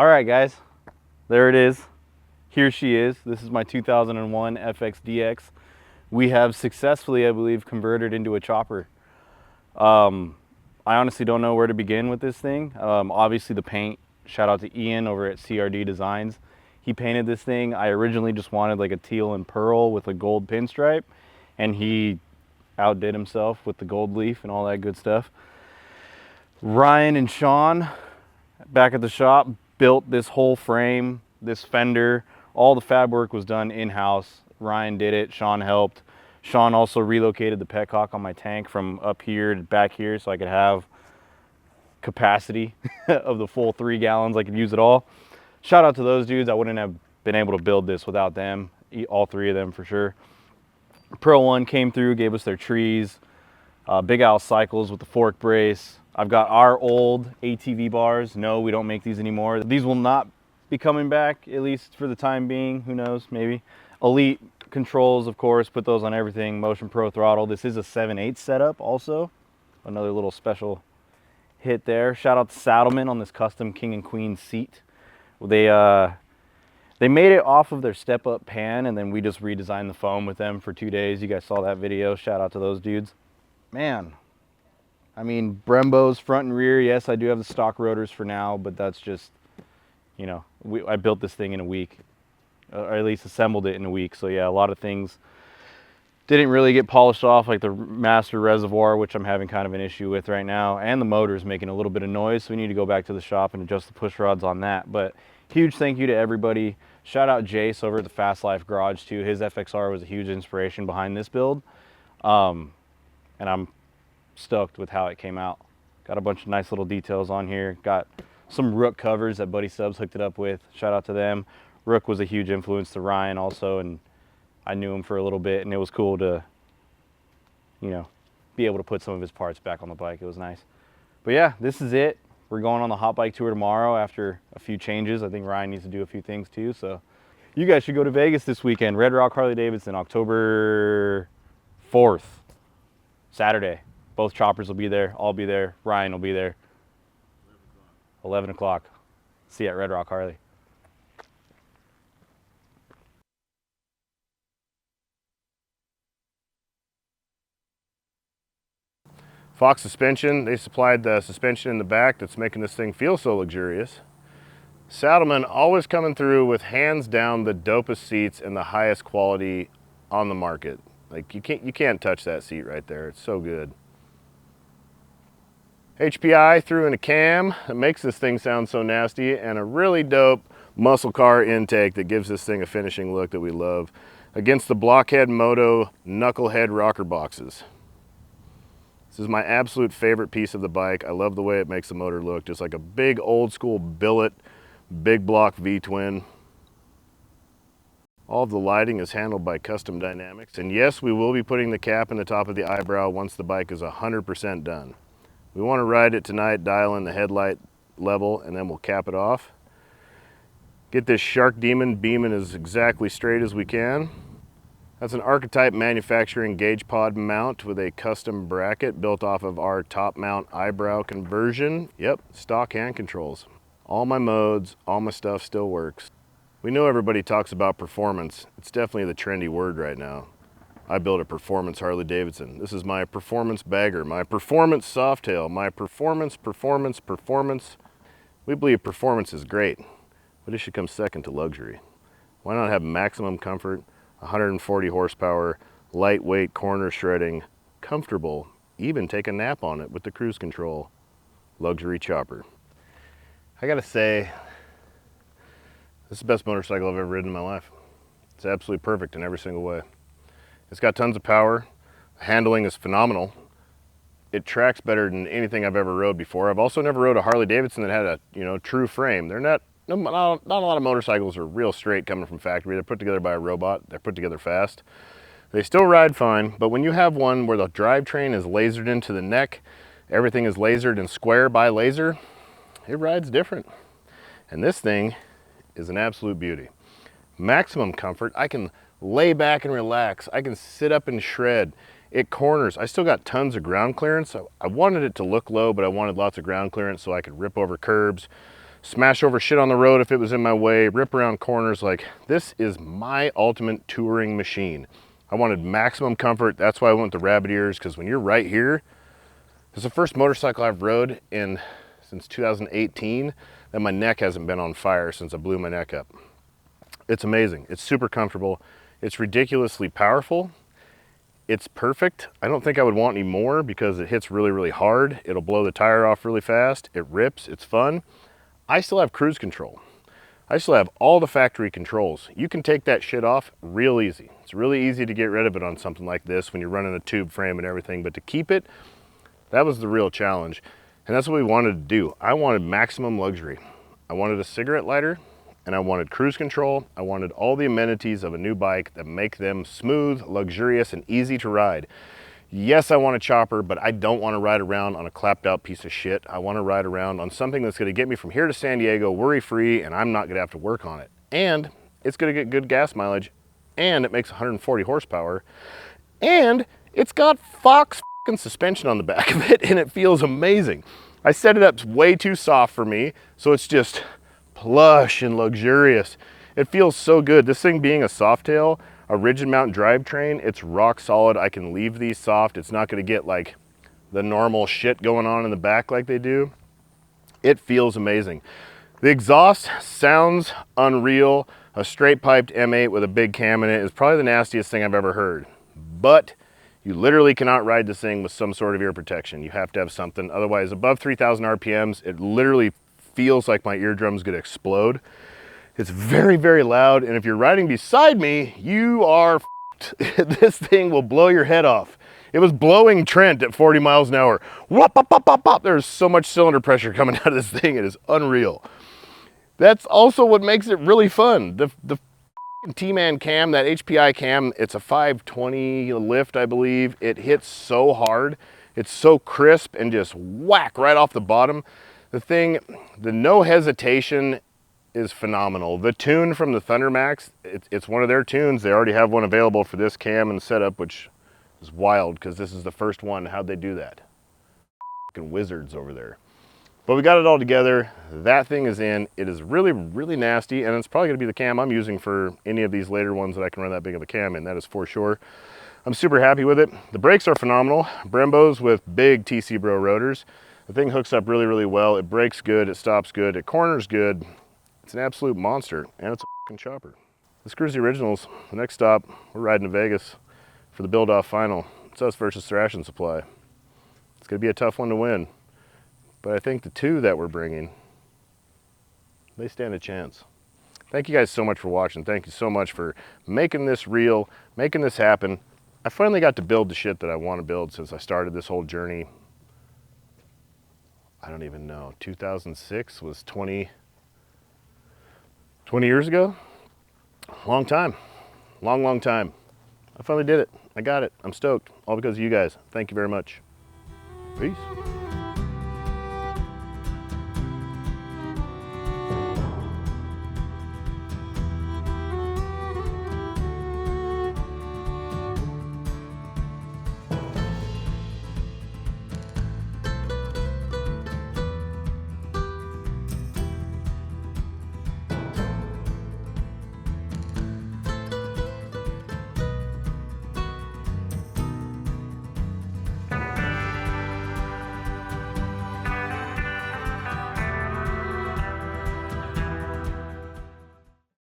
All right, guys, there it is. Here she is. This is my 2001 FXDX. We have successfully, I believe, converted into a chopper. I honestly don't know where to begin with this thing. Obviously the paint, shout out to Ian over at CRD Designs. He painted this thing. I originally just wanted like a teal and pearl with a gold pinstripe, and he outdid himself with the gold leaf and all that good stuff. Ryan and Sean back at the shop built this whole frame, this fender. All the fab work was done in-house. Ryan did it, Sean helped. Sean also relocated the petcock on my tank from up here to back here so I could have capacity of the full 3 gallons. I could use it all. Shout out to those dudes. I wouldn't have been able to build this without them, all 3 of them for sure. Pro One came through, gave us their trees, Big Al cycles with the fork brace. I've got our old ATV bars. No, we don't make these anymore. These will not be coming back, at least for the time being. Who knows, maybe. Elite controls, of course, put those on everything. Motion Pro throttle. This is a 7/8 setup also. Another little special hit there. Shout out to Saddleman on this custom King and Queen seat. They made it off of their step-up pan, and then we just redesigned the foam with them for 2 days. You guys saw that video. Shout out to those dudes. Man, I mean, Brembo's front and rear. Yes, I do have the stock rotors for now, but that's just, you know, I built this thing in a week, or at least assembled it in a week. So yeah, a lot of things didn't really get polished off, like the master reservoir, which I'm having kind of an issue with right now, and the motor is making a little bit of noise, so we need to go back to the shop and adjust the push rods on that. But huge thank you to everybody. Shout out Jace over at the Fast Life Garage too. His FXR was a huge inspiration behind this build, and I'm stoked with how it came out. Got a bunch of nice little details on here. Got some Rook covers that Buddy Subs hooked it up with. Shout out to them. Rook was a huge influence to Ryan also, and I knew him for a little bit, and it was cool to, you know, be able to put some of his parts back on the bike. It was nice. But yeah, this is it. We're going on the hot bike tour tomorrow after a few changes. I think Ryan needs to do a few things too. So you guys should go to Vegas this weekend. Red Rock Harley-Davidson, October 4th, Saturday. Both choppers will be there. I'll be there. Ryan will be there. 11 o'clock. See you at Red Rock Harley. Fox suspension, they supplied the suspension in the back that's making this thing feel so luxurious. Saddleman always coming through with hands down the dopest seats and the highest quality on the market. Like you can't touch that seat right there. It's so good. HPI threw in a cam that makes this thing sound so nasty, and a really dope muscle car intake that gives this thing a finishing look that we love against the Blockhead Moto knucklehead rocker boxes. This is my absolute favorite piece of the bike. I love the way it makes the motor look just like a big old school billet, big block V-twin. All of the lighting is handled by Custom Dynamics. And yes, we will be putting the cap in the top of the eyebrow once the bike is 100% done. We want to ride it tonight, dial in the headlight level, and then we'll cap it off. Get this Shark Demon beaming as exactly straight as we can. That's an Archetype Manufacturing gauge pod mount with a custom bracket built off of our top mount eyebrow conversion. Yep, stock hand controls. All my modes, all my stuff still works. We know everybody talks about performance. It's definitely the trendy word right now. I built a performance Harley-Davidson. This is my performance bagger, my performance Softail, my performance. We believe performance is great, but it should come second to luxury. Why not have maximum comfort, 140 horsepower, lightweight corner shredding, comfortable, even take a nap on it with the cruise control, luxury chopper. I gotta say, this is the best motorcycle I've ever ridden in my life. It's absolutely perfect in every single way. It's got tons of power. The handling is phenomenal. It tracks better than anything I've ever rode before. I've also never rode a Harley-Davidson that had a, true frame. They're not a lot of motorcycles are real straight coming from factory. They're put together by a robot. They're put together fast. They still ride fine, but when you have one where the drivetrain is lasered into the neck, everything is lasered and square by laser, it rides different. And this thing is an absolute beauty. Maximum comfort. I can lay back and relax. I can sit up and shred. It corners. I still got tons of ground clearance. I wanted it to look low, but I wanted lots of ground clearance so I could rip over curbs, smash over shit on the road if it was in my way, rip around corners. Like, this is my ultimate touring machine. I wanted maximum comfort. That's why I went with the rabbit ears, because when you're right here, it's the first motorcycle I've rode in since 2018 that my neck hasn't been on fire since I blew my neck up. It's amazing. It's super comfortable. It's ridiculously powerful. It's perfect. I don't think I would want any more because it hits really, really hard. It'll blow the tire off really fast. It rips. It's fun. I still have cruise control. I still have all the factory controls. You can take that shit off real easy. It's really easy to get rid of it on something like this when you're running a tube frame and everything, but to keep it, that was the real challenge. And that's what we wanted to do. I wanted maximum luxury. I wanted a cigarette lighter, and I wanted cruise control. I wanted all the amenities of a new bike that make them smooth, luxurious, and easy to ride. Yes, I want a chopper, but I don't want to ride around on a clapped out piece of shit. I want to ride around on something that's going to get me from here to San Diego worry-free, and I'm not going to have to work on it. And it's going to get good gas mileage, and it makes 140 horsepower, and it's got Fox fucking suspension on the back of it, and it feels amazing. I set it up way too soft for me, so it's just plush and luxurious. It feels so good. This thing being a Softail, a rigid mount drivetrain, it's rock solid. I can leave these soft. It's not going to get like the normal shit going on in the back like they do. It feels amazing. The exhaust sounds unreal. A straight piped M8 with a big cam in it is probably the nastiest thing I've ever heard. But you literally cannot ride this thing with some sort of ear protection. You have to have something. Otherwise, above 3,000 RPMs, it literally feels like my eardrum's gonna explode. It's very, very loud, and if you're riding beside me, you are f***ed. This thing will blow your head off. It was blowing Trent at 40 miles an hour. Whoop, pop, pop, pop, pop. There's so much cylinder pressure coming out of this thing, it is unreal. That's also what makes it really fun. The T-Man cam, that HPI cam, it's a 520 lift, I believe. It hits so hard. It's so crisp and just whack right off the bottom. The thing, the no hesitation is phenomenal. The tune from the Thundermax, it's one of their tunes. They already have one available for this cam and setup, which is wild because this is the first one. How'd they do that? Fucking wizards over there. But we got it all together. That thing is in. It is really, really nasty, and it's probably gonna be the cam I'm using for any of these later ones that I can run that big of a cam in. That is for sure. I'm super happy with it. The brakes are phenomenal. Brembos with big TC Bro rotors. The thing hooks up really, really well. It brakes good, it stops good, it corners good. It's an absolute monster, and it's a fucking chopper. This Kruesi Originals, the next stop, we're riding to Vegas for the Build-Off final. It's us versus Thrashin Supply. It's gonna be a tough one to win, but I think the two that we're bringing, they stand a chance. Thank you guys so much for watching. Thank you so much for making this real, making this happen. I finally got to build the shit that I want to build since I started this whole journey. I don't even know, 2006 was 20 years ago? Long time, long time. I finally did it. I got it. I'm stoked, all because of you guys. Thank you very much. Peace.